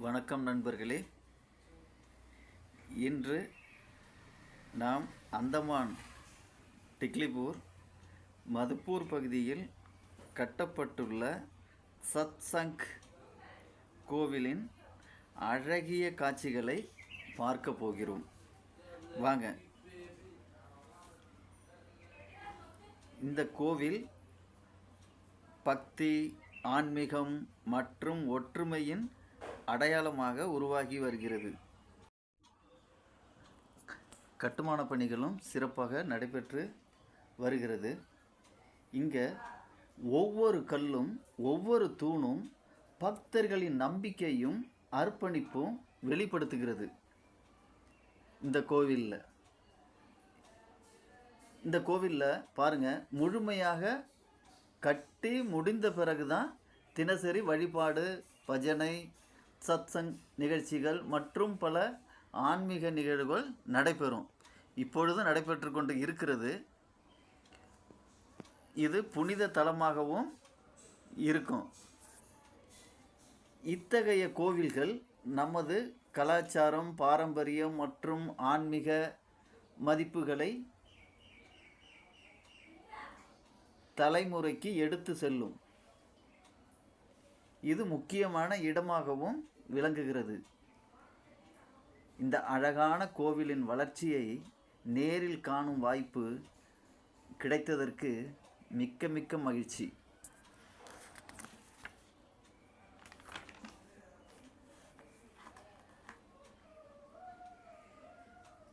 வணக்கம் நண்பர்களே. இன்று நாம் அந்தமான் டிக்லிபூர் மதுப்பூர் பகுதியில் கட்டப்பட்டுள்ள சத்சங் கோவிலின் அழகிய காட்சிகளை பார்க்க போகிறோம். வாங்க. இந்த கோவில் பக்தி, ஆன்மீகம் மற்றும் ஒற்றுமையின் அடையாளமாக உருவாகி வருகிறது. கட்டுமான பணிகளும் சிறப்பாக நடைபெற்று வருகிறது. இங்கே ஒவ்வொரு கல்லும் ஒவ்வொரு தூணும் பக்தர்களின் நம்பிக்கையும் அர்ப்பணிப்பும் வெளிப்படுத்துகிறது. இந்த கோவிலில் பாருங்கள், முழுமையாக கட்டி முடிந்த பிறகுதான் தினசரி வழிபாடு, பஜனை, சத்சங் நிகழ்ச்சிகள் மற்றும் பல ஆன்மீக நிகழ்வுகள் நடைபெறும். இப்பொழுதும் நடைபெற்று கொண்டு இருக்கிறது. இது புனித தலமாகவும் இருக்கும். இத்தகைய கோவில்கள் நமது கலாச்சாரம், பாரம்பரியம் மற்றும் ஆன்மீக மதிப்புகளை தலைமுறைக்கு எடுத்து செல்லும். இது முக்கியமான இடமாகவும் விளங்குகிறது. இந்த அழகான கோவிலின் வளர்ச்சியை நேரில் காணும் வாய்ப்பு கிடைத்ததற்கு மிக்க மகிழ்ச்சி.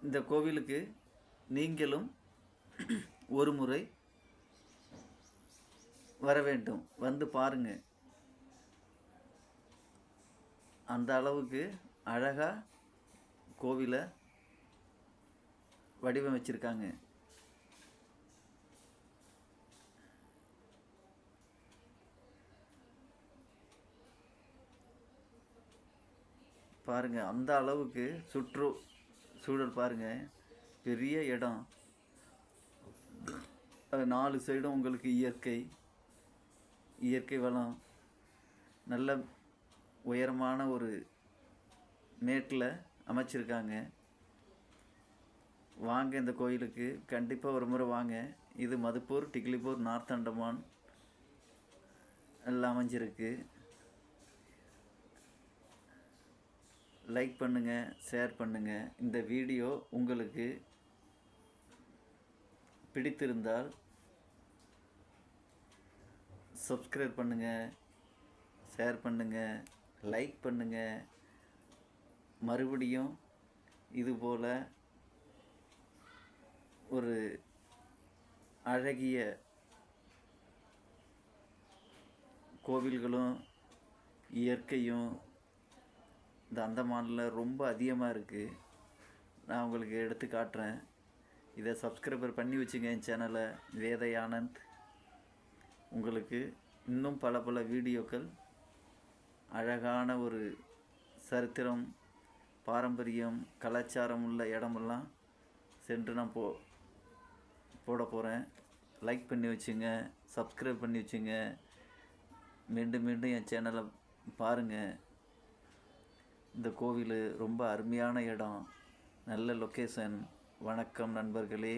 இந்த கோவிலுக்கு நீங்களும் ஒரு முறை வர வேண்டும். வந்து பாருங்கள். அந்த அளவுக்கு அழகாக கோவிலை வடிவமைச்சிருக்காங்க. பாருங்கள், அந்த அளவுக்கு சூழல் பாருங்கள். பெரிய இடம், 4 சைடும் உங்களுக்கு இயற்கை வளம், நல்ல உயரமான ஒரு மேட்டில் அமைச்சிருக்காங்க. வாங்க, இந்த கோயிலுக்கு கண்டிப்பாக ஒரு முறை வாங்க. இது மதுப்பூர், டிக்லிபூர், நார்த் அந்தமான் எல்லாம் அமைஞ்சிருக்கு. லைக் பண்ணுங்கள், ஷேர் பண்ணுங்கள். இந்த வீடியோ உங்களுக்கு பிடித்திருந்தால் சப்ஸ்கிரைப் பண்ணுங்கள், ஷேர் பண்ணுங்கள், லைக் பண்ணுங்கள். மறுபடியும் இதுபோல் ஒரு அழகிய கோவில்களும் இயற்கையும் இந்த அந்தமானில் ரொம்ப அதிகமாக இருக்குது. நான் உங்களுக்கு எடுத்து காட்டுறேன். இதை சப்ஸ்கிரைபர் பண்ணி வச்சுங்க என் சேனலை, வேதை ஆனந்த். உங்களுக்கு இன்னும் பல வீடியோக்கள், அழகான ஒரு சரித்திரம், பாரம்பரியம், கலாச்சாரம் உள்ள இடமெல்லாம் சென்று நான் போட போகிறேன். லைக் பண்ணி வச்சுங்க, சப்ஸ்கிரைப் பண்ணி வச்சுங்க. மீண்டும் என் சேனலை பாருங்கள். இந்த கோவில் ரொம்ப அருமையான இடம், நல்ல லொக்கேஷன். வணக்கம் நண்பர்களே.